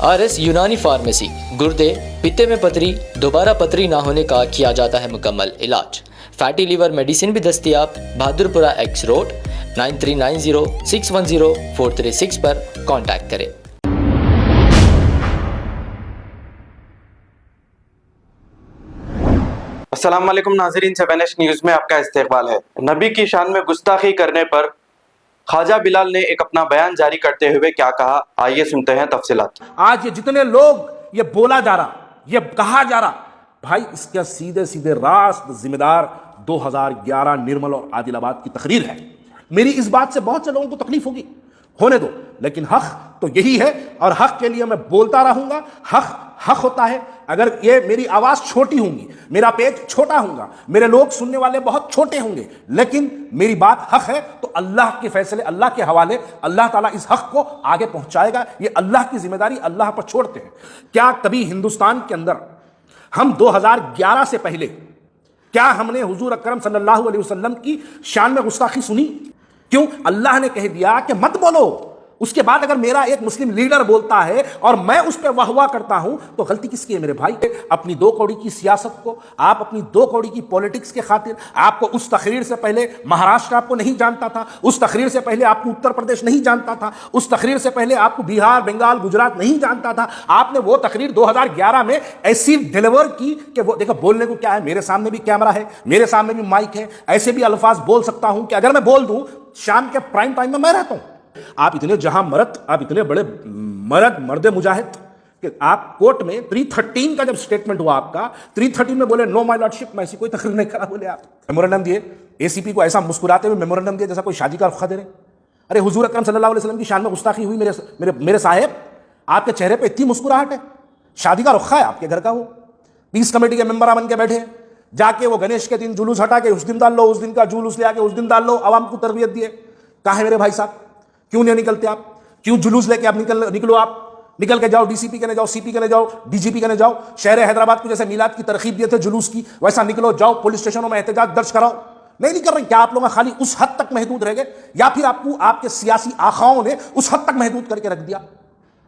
RS यूनानी pharmacy, गुर्दे, पित्ते में पथरी, दोबारा पथरी ना होने का किया जाता है मुकम्मल इलाज। फैटी लीवर मेडिसिन भी दस्तियाब। बहादुरपुरा X रोड 9390610436 पर कांटेक्ट करें। अस्सलाम वालेकुम नाज़रीन, 7H न्यूज़ में आपका इस्तकबाल है। नबी की शान में गुस्ताखी करने पर ख्वाजा बिलाल ने एक अपना बयान जारी करते हुए क्या कहा, आइए सुनते हैं तफसीलात। आज ये जितने लोग ये बोला जा रहा, ये कहा जा रहा, भाई इसका सीधे सीधे रास्त जिम्मेदार 2011 निर्मल और आदिलाबाद की तकरीर है। मेरी इस बात से बहुत से लोगों को तकलीफ होगी, होने दो, लेकिन हक तो यही है और हक के लिए मैं बोलता रहूंगा। हक हक होता है। अगर ये मेरी आवाज छोटी होगी, मेरा पेज छोटा होगा, मेरे लोग सुनने वाले बहुत छोटे होंगे, लेकिन मेरी बात हक है तो अल्लाह के फैसले, अल्लाह के हवाले, अल्लाह ताला इस हक को आगे पहुंचाएगा। ये अल्लाह की जिम्मेदारी अल्लाह पर छोड़ते हैं। क्या कभी हिंदुस्तान के अंदर हम 2011 से पहले क्या हमने हुजूर अकरम सल्लल्लाहु अलैहि वसल्लम की शान में गुस्ताखी सुनी? क्यों? अल्लाह ने कह दिया कि मत बोलो। उसके बाद अगर मेरा एक मुस्लिम लीडर बोलता है और मैं उस पर वाहवाह करता हूं तो गलती किसकी है मेरे भाई? अपनी दो कौड़ी की सियासत को, आप अपनी दो कौड़ी की पॉलिटिक्स के खातिर, आपको उस तकरीर से पहले महाराष्ट्र आपको नहीं जानता था, उस तकरीर से पहले आपको उत्तर प्रदेश नहीं जानता था, उस तकरीर से पहले आपको बिहार, बंगाल, गुजरात नहीं जानता था। आपने वो तकरीर 2011 में ऐसी डिलीवर की कि वो देखो बोलने को क्या है, मेरे सामने भी कैमरा है, मेरे सामने भी माइक है, ऐसे भी अल्फाज बोल सकता हूं कि अगर मैं बोल दूं शाम के प्राइम टाइम में मैं रहता हूं। आप इतने जहां मर्द, आप इतने बड़े मर्द मुजाहिद कि आप कोर्ट में 313 का जब स्टेटमेंट हुआ आपका, 313 में बोले नो माय लॉर्डशिप, मैं ऐसी कोई तकरीर नहीं करा, बोले आप मेमोरेंडम दिए, ACP को ऐसा मुस्कुराते हुए मेमोरेंडम दिए जैसा कोई शादी का रुखा दे रहे। अरे हुजूर अकरम सल्लल्लाहु अलैहि वसल्लम की शान में गुस्ताखी हुई, मेरे साहेब, आपके चेहरे पे इतनी मुस्कुराहट है, शादी का रुखा है आपके घर का। वो पीस कमेटी के मेंबर बन के बैठे, जाके वो गणेश के दिन जुलूस हटा के उस दिन डाल लो, उस दिन का जुलूस ले आके उस दिन डाल लो, आवाम को तरबियत दिए। कहाँ है मेरे भाई साहब? क्यों नहीं निकलते आप? क्यों जुलूस लेके आप निकलो, आप निकल के जाओ, DCP के ने जाओ, CP के ने जाओ, DGP के ने जाओ। शहर हैदराबाद को जैसे मीलाद की तरकीब दिए थे जुलूस की, वैसा निकलो, जाओ, पुलिस स्टेशनों में एहतजाज दर्ज कराओ। नहीं कर रहे। क्या आप लोग खाली उस हद तक महदूद रह गए, या फिर आपको आपके सियासी आखाओं ने उस हद तक महदूद करके रख दिया?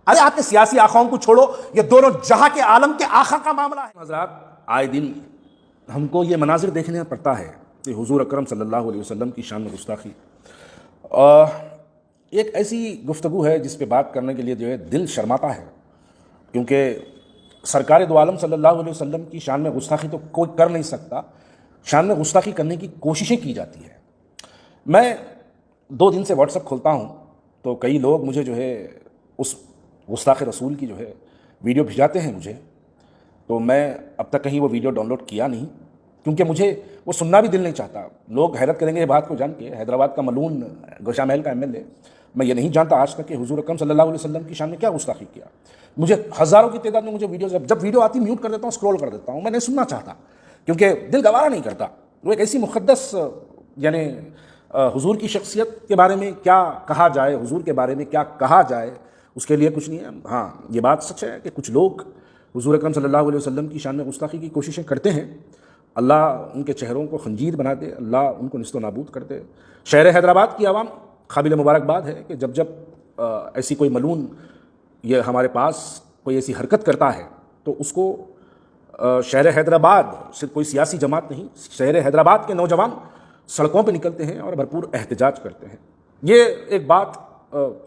अरे आपके सियासी आखाओं को छोड़ो, ये दोनों जहां के आलम के आखा का मामला है। हज़रात, आए दिन हमको ये मनाजिर देखने पड़ता है कि हुजूर अकरम सल्लल्लाहु अलैहि वसल्लम की शान में गुस्ताखी एक ऐसी गुफ्तगू है जिस पे बात करने के लिए जो है दिल शर्माता है, क्योंकि सरकार दो आलम सल्लल्लाहु अलैहि वसल्लम की शान में गुस्ताखी तो कोई कर नहीं सकता, शान में गुस्ताखी करने की कोशिशें की जाती है। मैं 2 दिन से व्हाट्सएप खोलता हूँ तो कई लोग मुझे जो है उस गुस्ताख रसूल की जो है वीडियो भिजाते हैं मुझे, तो मैं अब तक कहीं वो वीडियो डाउनलोड किया नहीं, क्योंकि मुझे वो सुनना भी दिल नहीं चाहता। लोग हैरत करेंगे ये बात को जान के, हैदराबाद का मलून गोशा महल का MLA, मैं ये नहीं जानता आज तक कि हुजूर अकरम सल्लल्लाहु अलैहि वसल्लम की शान में क्या गुस्ताखी किया। मुझे हज़ारों की तादाद में मुझे वीडियो, जब वीडियो आती म्यूट कर देता हूँ, स्क्रॉल कर देता हूँ, मैं नहीं सुनना चाहता, क्योंकि दिल गवारा नहीं करता। वो एक ऐसी मुक़द्दस, यानी हुजूर की शख्सियत के बारे में क्या कहा जाए, हुजूर के बारे में क्या कहा जाए, उसके लिए कुछ नहीं है। हाँ, ये बात सच है कि कुछ लोग हुजूर अकरम सल्लल्लाहु अलैहि वसल्लम की शान में गुस्ताखी की कोशिशें करते हैं। अल्लाह उनके चेहरों को खंजीर बना दे, अल्लाह उनको निस्तो नाबूद कर दे। शहर हैदराबाद की आवाम काबिल मुबारकबाद है कि जब ऐसी कोई मलून ये हमारे पास कोई ऐसी हरकत करता है तो उसको शहर हैदराबाद, सिर्फ कोई सियासी जमात नहीं, शहर हैदराबाद के नौजवान सड़कों पर निकलते हैं और भरपूर एहतजाज करते हैं। ये एक बात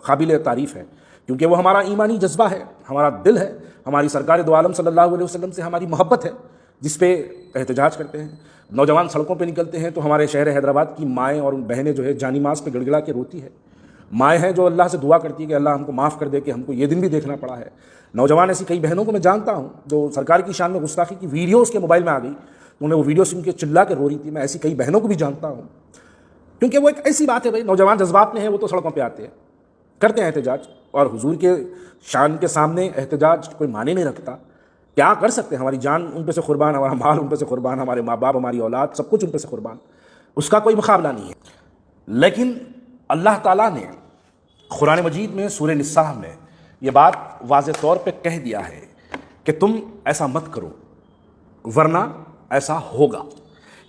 काबिल तारीफ़ है, क्योंकि वो हमारा ईमानी जज्बा है, हमारा दिल है, हमारी सरकार दो आलम सल्लल्लाहु अलैहि वसल्लम से हमारी मोहब्बत है, जिस पे एहतजाज करते हैं। नौजवान सड़कों पे निकलते हैं तो हमारे शहर हैदराबाद की माएँ और बहनें जो है जानी मास पे गिड़गिड़ा के रोती है। माएँ हैं जो अल्लाह से दुआ करती है कि अल्लाह हमको माफ़ कर दे कि हमको ये दिन भी देखना पड़ा है। नौजवान ऐसी कई बहनों को मैं जानता हूँ जो सरकार की शान में गुस्ताखी की वीडियो उसके मोबाइल में आ गई तो उन्हें वो वीडियो सुन के चिल्ला के रो रही थी। मैं ऐसी कई बहनों को भी जानता हूँ, क्योंकि वो एक ऐसी बात है भाई, नौजवान जज्बात में है, वो तो सड़कों पर आते हैं, करते हैं एहतजाज, और हुजूर के शान के सामने एहतजाज कोई माने नहीं रखता। क्या कर सकते हैं? हमारी जान उन पे से कुर्बान, हमारा माल उन पे से कुर्बान, हमारे माँ बाप, हमारी औलाद, सब कुछ उन पे से कुर्बान, उसका कोई मुकाबला नहीं है। लेकिन अल्लाह ताला ने कुरान मजीद में सूरह निसा में ये बात वाज़े तौर पे कह दिया है कि तुम ऐसा मत करो वरना ऐसा होगा।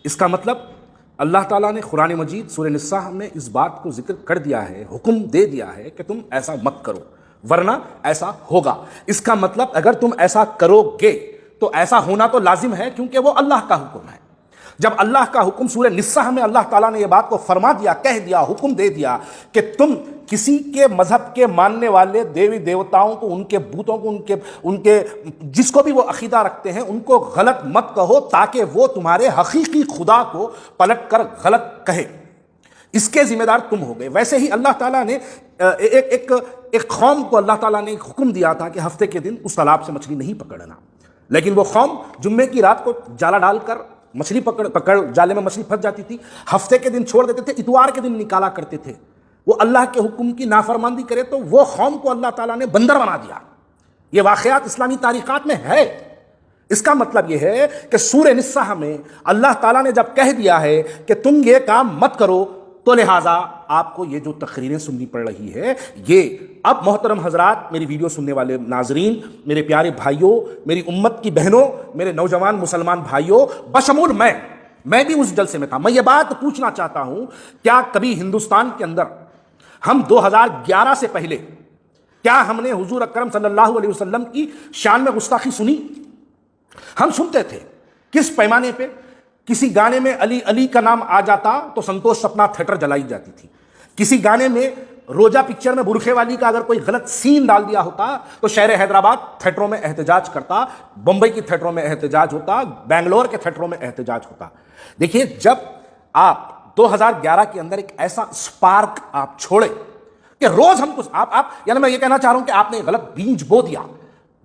इसका मतलब अल्लाह ताला ने कुरान मजीद सूरह निसा में इस बात को जिक्र कर दिया है, हुक्म दे दिया है कि तुम ऐसा मत करो ورنہ ایسا ہوگا. اس کا مطلب اگر تم ایسا کرو گے تو ایسا ہونا تو لازم ہے, کیونکہ وہ اللہ کا حکم ہے. جب اللہ کا حکم سورہ نساء میں اللہ تعالیٰ نے یہ بات کو فرما دیا, کہہ دیا, حکم دے دیا کہ تم کسی کے مذہب کے ماننے والے دیوی دیوتاؤں کو, ان کے بتوں کو, ان کے جس کو بھی وہ عقیدہ رکھتے ہیں, ان کو غلط مت کہو تاکہ وہ تمہارے حقیقی خدا کو پلٹ کر غلط کہے. اس کے ذمہ دار تم ہو گئے. ویسے ہی اللہ تعالیٰ نے ایک قوم کو اللہ تعالیٰ نے ایک حکم دیا تھا کہ ہفتے کے دن اس تالاب سے مچھلی نہیں پکڑنا, لیکن وہ قوم جمعے کی رات کو جالا ڈال کر مچھلی پکڑ جالے میں مچھلی پھنس جاتی تھی, ہفتے کے دن چھوڑ دیتے تھے, اتوار کے دن نکالا کرتے تھے. وہ اللہ کے حکم کی نافرمانی کرے تو وہ قوم کو اللہ تعالیٰ نے بندر بنا دیا. یہ واقعات اسلامی تاریخات میں ہے. اس کا مطلب یہ ہے کہ سورہ نساء میں اللہ تعالیٰ نے جب کہہ دیا ہے کہ تم یہ کام مت کرو, تو لہٰذا آپ کو یہ جو تقریریں سننی پڑ رہی ہے, یہ اب محترم حضرات, میری ویڈیو سننے والے ناظرین, میرے پیارے بھائیوں, میری امت کی بہنوں, میرے نوجوان مسلمان بھائیوں, بشمول میں بھی اس جلسے میں تھا. میں یہ بات پوچھنا چاہتا ہوں, کیا کبھی ہندوستان کے اندر ہم 2011 سے پہلے کیا ہم نے حضور اکرم صلی اللہ علیہ وسلم کی شان میں گستاخی سنی؟ ہم سنتے تھے. کس پیمانے پہ؟ کسی گانے میں علی علی کا نام آ جاتا تو سنتوش سپنا تھیٹر جلائی جاتی تھی. کسی گانے میں روجا پکچر میں برقعے والی کا اگر کوئی غلط سین ڈال دیا ہوتا تو شہر حیدرآباد تھیٹروں میں احتجاج کرتا, بمبئی کی تھیٹروں میں احتجاج ہوتا, بنگلور کے تھیٹروں میں احتجاج ہوتا. دیکھیے, جب آپ 2011 کے اندر ایک ایسا سپارک آپ چھوڑے کہ روز ہم کچھ آپ یعنی میں یہ کہنا چاہ رہا ہوں کہ آپ نے غلط بیج بو دیا.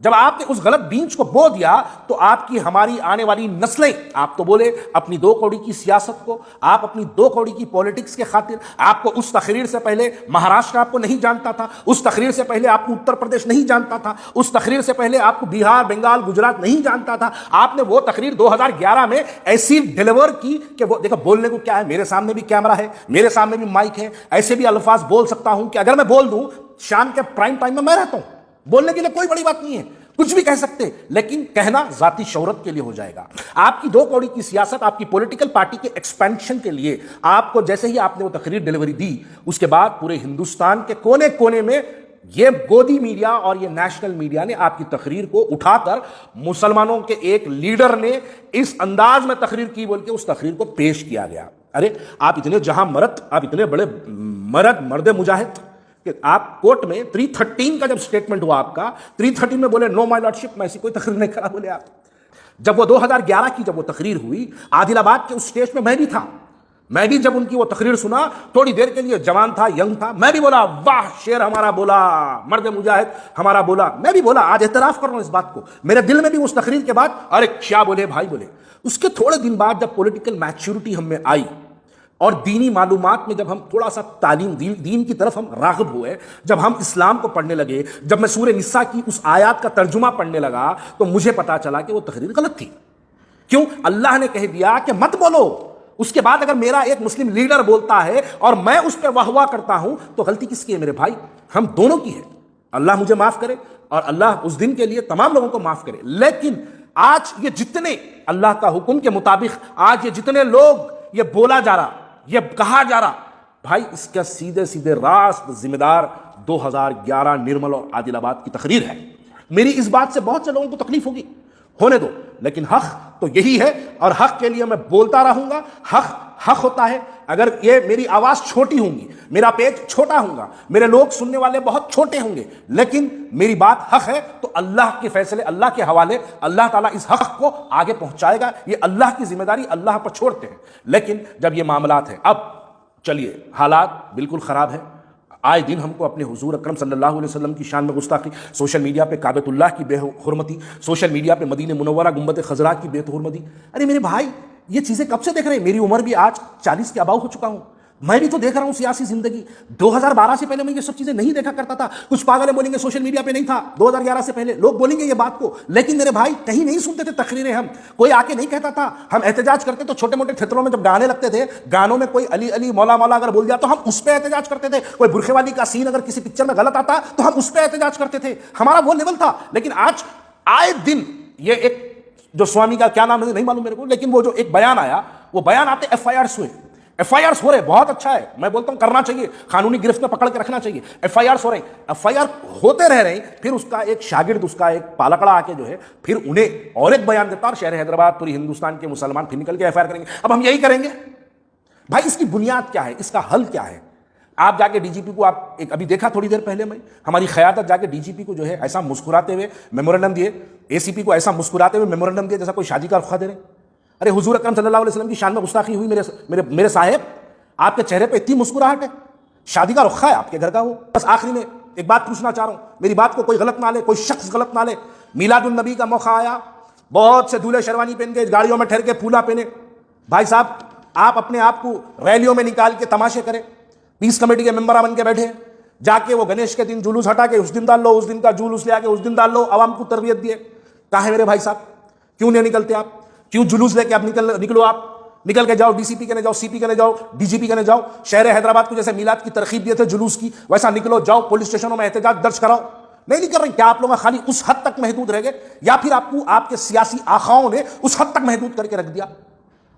جب آپ نے اس غلط بیج کو بو دیا تو آپ کی ہماری آنے والی نسلیں, آپ تو بولے اپنی 2 کوڑی کی سیاست کو, آپ اپنی 2 کوڑی کی پولیٹکس کے خاطر, آپ کو اس تقریر سے پہلے مہاراشٹر آپ کو نہیں جانتا تھا, اس تقریر سے پہلے آپ کو اتر پردیش نہیں جانتا تھا, اس تقریر سے پہلے آپ کو بہار, بنگال, گجرات نہیں جانتا تھا. آپ نے وہ تقریر 2011 میں ایسی ڈیلیور کی کہ وہ دیکھو بولنے کو کیا ہے, میرے سامنے بھی کیمرہ ہے, میرے سامنے بھی مائک ہے, ایسے بھی الفاظ بول سکتا ہوں کہ اگر میں بول دوں, شام کے پرائم ٹائم میں رہتا ہوں, بولنے کے لیے کوئی بڑی بات نہیں ہے, کچھ بھی کہہ سکتے, لیکن کہنا ذاتی شہرت کے لیے ہو جائے گا. آپ کی 2 کوڑی کی سیاست, آپ کی پولیٹیکل پارٹی کے ایکسپینشن کے لیے آپ کو جیسے ہی آپ نے وہ تقریر ڈیلیوری دی, اس کے بعد پورے ہندوستان کے کونے کونے میں یہ گودی میڈیا اور یہ نیشنل میڈیا نے آپ کی تقریر کو اٹھا کر مسلمانوں کے ایک لیڈر نے اس انداز میں تقریر کی بول کے اس تقریر کو پیش کیا گیا. ارے آپ اتنے جہاں مرد, آپ اتنے بڑے مرد مجاہد کہ آپ کورٹ میں 313 کا جب سٹیٹمنٹ ہوا آپ کا, 313 میں بولے نو مائی لارڈشپ, میں ایسی کوئی تقریر نہیں کرا بولے آپ. جب وہ 2011 کی جب وہ تقریر ہوئی, عادل آباد کے اس اسٹیج پہ میں بھی تھا, میں بھی جب ان کی وہ تقریر سنا, تھوڑی دیر کے لیے جوان تھا, ینگ تھا, میں بھی بولا واہ شیر ہمارا بولا, مرد مجاہد ہمارا بولا, میں بھی بولا. آج اعتراف کر رہا ہوں اس بات کو, میرے دل میں بھی اس تقریر کے بعد ارے کیا بولے بھائی بولے. اس کے تھوڑے دن بعد جب پولیٹیکل میچورٹی ہم میں آئی اور دینی معلومات میں جب ہم تھوڑا سا تعلیم دین کی طرف ہم راغب ہوئے, جب ہم اسلام کو پڑھنے لگے, جب میں سورہ نساء کی اس آیات کا ترجمہ پڑھنے لگا, تو مجھے پتا چلا کہ وہ تقریر غلط تھی. کیوں؟ اللہ نے کہہ دیا کہ مت بولو. اس کے بعد اگر میرا ایک مسلم لیڈر بولتا ہے اور میں اس پہ واہ واہ کرتا ہوں تو غلطی کس کی ہے میرے بھائی؟ ہم دونوں کی ہے. اللہ مجھے معاف کرے اور اللہ اس دن کے لیے تمام لوگوں کو معاف کرے. لیکن آج یہ جتنے اللہ کا حکم کے مطابق آج یہ جتنے لوگ یہ بولا جا رہا, یہ کہا جا رہا, بھائی اس کا سیدھے راست ذمہ دار 2011 نرمل اور عادل آباد کی تقریر ہے. میری اس بات سے بہت سے لوگوں کو تکلیف ہوگی, ہونے دو, لیکن حق تو یہی ہے اور حق کے لیے میں بولتا رہوں گا. حق ہوتا ہے. اگر یہ میری آواز چھوٹی ہوں گی, میرا پیج چھوٹا ہوگا, میرے لوگ سننے والے بہت چھوٹے ہوں گے, لیکن میری بات حق ہے تو اللہ کے فیصلے, اللہ کے حوالے, اللہ تعالیٰ اس حق کو آگے پہنچائے گا. یہ اللہ کی ذمہ داری, اللہ پر چھوڑتے ہیں. لیکن جب یہ معاملات ہیں, اب چلیے حالات بالکل خراب ہیں. آئے دن ہم کو اپنے حضور اکرم صلی اللہ علیہ وسلم کی شان میں گستاخی, سوشل میڈیا پہ کعبۃ اللہ کی بے حرمتی, سوشل میڈیا پہ مدینہ منورہ گنبد خضرا کی بے حرمتی. ارے میرے بھائی یہ چیزیں کب سے دیکھ رہے ہیں؟ میری عمر بھی آج 40 کے اباؤ ہو چکا ہوں, میں بھی تو دیکھ رہا ہوں سیاسی زندگی. 2012 سے پہلے میں یہ سب چیزیں نہیں دیکھا کرتا تھا. کچھ پاگل بولیں گے سوشل میڈیا پہ نہیں تھا 2011 سے پہلے, لوگ بولیں گے یہ بات کو, لیکن میرے بھائی کہیں نہیں سنتے تھے تقریریں. ہم کوئی آ کے نہیں کہتا تھا. ہم احتجاج کرتے تو چھوٹے موٹے تھیٹروں میں جب گانے لگتے تھے, گانوں میں کوئی علی علی مولا مولا اگر بول دیا تو ہم اس پہ احتجاج کرتے تھے. کوئی برقعے والی کا سین اگر کسی پکچر میں غلط آتا تو ہم اس پہ احتجاج کرتے تھے. ہمارا وہ لیول تھا. لیکن آج آئے دن یہ ایک جو سوامی کا کیا نام ہے نہیں معلوم میرے کو, لیکن وہ جو ایک بیان آیا, وہ بیان آتے FIRs ہوئے. FIR हो रहे, बहुत अच्छा है, मैं बोलता हूं करना चाहिए, कानूनी गिरफ्त में पकड़ के रखना चाहिए। FIR हो रहे, FIR होते रह रहे, फिर उसका एक शागिर्द, उसका एक पालकड़ा आके जो है फिर उन्हें और एक बयान देता और शहर हैदराबाद पूरी हिंदुस्तान के मुसलमान फिर निकल के FIR करेंगे। अब हम यही करेंगे भाई? इसकी बुनियाद क्या है, इसका हल क्या है? आप जाके डीजीपी को, आप एक अभी देखा थोड़ी देर पहले में हमारी क़यादत जाके डीजीपी को जो है ऐसा मुस्कुराते हुए मेमोरेंडम दिए, ACP को ऐसा मुस्कुराते हुए मेमोरेंडम दिए जैसा कोई शादी का रुखा दे रहे। अरे हुजूर अकरम सल्लल्लाहु अलैहि वसल्लम की शान में गुस्ताखी हुई, मेरे साहेब, आपके चेहरे पे इतनी मुस्कुराहट है, शादी का रुखा है आपके घर का वो। बस आखिरी में एक बात पूछना चाह रहा हूं, मेरी बात को कोई गलत ना ले, कोई शख्स गलत ना ले। मीलादुन नबी का मौका आया, बहुत से दूल्हे शेरवानी पहन के गाड़ियों में ठहर के फूला पहने। भाई साहब, आप अपने आप को रैलियों में निकाल के तमाशे करें, पीस कमेटी के मेंबर बन के बैठे, जाके वो गणेश के दिन जुलूस हटा के उस दिन डाल लो, उस दिन का जुलूस ले आके उस दिन डाल लो, आवाम को तरबियत दिए। कहाँ है मेरे भाई साहब? क्यों नहीं निकलते आप? क्यों जुलूस लेके आप निकलो, आप निकल के जाओ, DCP के ने जाओ, CP के ने जाओ, DGP के ने जाओ। शहर हैदराबाद को जैसे मिलाद की तरकीब दिए थे जुलूस की, वैसा निकलो, जाओ, पुलिस स्टेशनों में एहतजाज दर्ज कराओ। नहीं कर रहे। क्या आप लोग खाली उस हद तक महदूद रह गए, या फिर आपको आपके सियासी आखाओं ने उस हद तक महदूद करके रख दिया?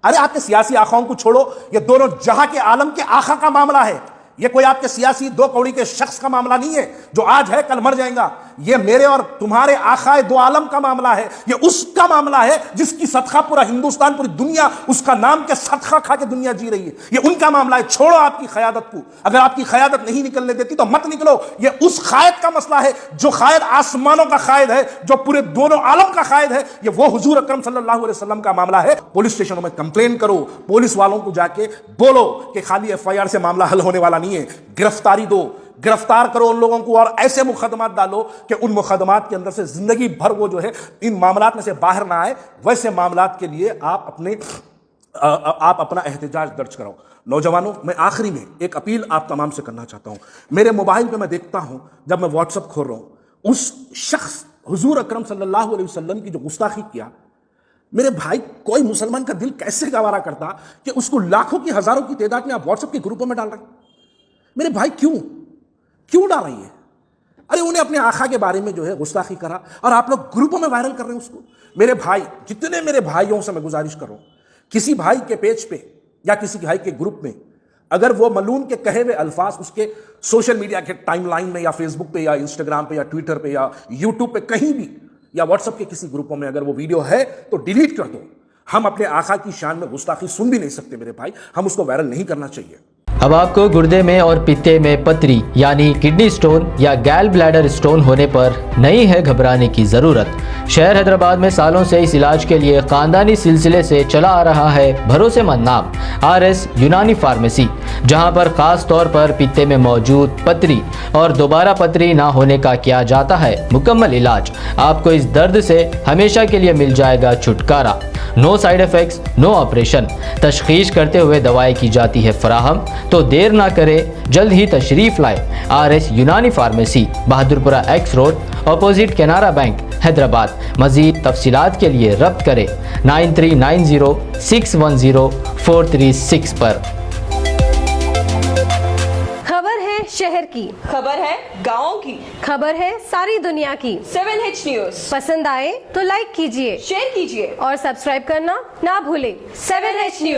अरे आपके सियासी आखाओं को छोड़ो, ये दोनों जहां के आलम के आखा का मामला है। ये कोई आपके सियासी दो कौड़ी के शख्स का मामला नहीं है जो आज है कल मर जाएगा। ये मेरे और तुम्हारे आखाए दो आलम का मामला है। ये उसका मामला है जिसकी सदका पूरा हिंदुस्तान, पूरी दुनिया उसका नाम के सदका खा के दुनिया जी रही है। ये उनका मामला है। छोड़ो आपकी क़यादत को। अगर आपकी क़यादत नहीं निकलने देती तो मत निकलो। ये उस क़ायद का मसला है जो क़ायद आसमानों का क़ायद है, जो पूरे दोनों आलम का क़ायद है। ये वो हुजूर अकरम सल्लल्लाहु अलैहि वसल्लम का मामला है। पुलिस स्टेशनों में कंप्लेन करो, पुलिस वालों को जाके बोलो कि खाली FIR से मामला हल होने वाला नहीं है। गिरफ्तारी दो, गिरफ्तार करो उन लोगों को और ऐसे मुकदमात डालो कि उन मुकदमात के अंदर से जिंदगी भर वो जो है इन मामलात में से बाहर ना आए। वैसे मामलात के लिए आप अपना एहतजाज दर्ज कराओ। नौजवानों, मैं आखिरी में एक अपील आप तमाम से करना चाहता हूं। मेरे मोबाइल पे मैं देखता हूं, जब मैं व्हाट्सएप खोल रहा हूं, उस शख्स हुजूर अकरम सल्लल्लाहु अलैहि वसल्लम की जो गुस्ताखी किया, मेरे भाई कोई मुसलमान का दिल कैसे गवारा करता कि उसको लाखों की हजारों की तादाद में आप व्हाट्सएप के ग्रुपों में डाल रहे हैं। मेरे भाई क्यों डाल रही है? अरे उन्हें अपने आका के बारे में जो है गुस्ताखी करा और आप लोग ग्रुपों में वायरल कर रहे हैं उसको। मेरे भाई, जितने मेरे भाइयों से मैं गुजारिश कर रहा हूं, किसी भाई के पेज पे या किसी भाई के ग्रुप में अगर वो मलून के कहे हुए अल्फाज उसके सोशल मीडिया के टाइमलाइन में या फेसबुक पे या इंस्टाग्राम पे या ट्विटर पे या यूट्यूब पे कहीं भी या व्हाट्सएप के किसी ग्रुपों में अगर वो वीडियो है तो डिलीट कर दो। हम अपने आका की शान में गुस्ताखी सुन भी नहीं सकते मेरे भाई, हम उसको वायरल नहीं करना चाहिए। अब आपको गुर्दे में और पित्ते में पथरी यानी किडनी स्टोन या गैल ब्लैडर स्टोन होने पर नहीं है घबराने की ज़रूरत। शहर हैदराबाद में सालों से इस इलाज के लिए ख़ानदानी सिलसिले से चला आ रहा है भरोसेमंद नाम RS यूनानी फार्मेसी, जहां पर ख़ास तौर पर पित्ते में मौजूद पथरी और दोबारा पथरी ना होने का किया जाता है मुकम्मल इलाज। आपको इस दर्द से हमेशा के लिए मिल जाएगा छुटकारा। No side effects, no operation, तशखीस करते हुए दवाएं की जाती है फराहम। तो देर ना करें, जल्द ही तशरीफ लाए RS यूनानी pharmacy, Bahadurpura X road, opposite Canara bank, Hyderabad. मज़ीद तफसीलात के लिए रब्त करें 9390610436 पर। खबर है शहर की, खबर है गाँव की, खबर है सारी दुनिया की। 7H न्यूज पसंद आए तो लाइक कीजिए, शेयर कीजिए और सब्सक्राइब करना ना भूलें। 7H news.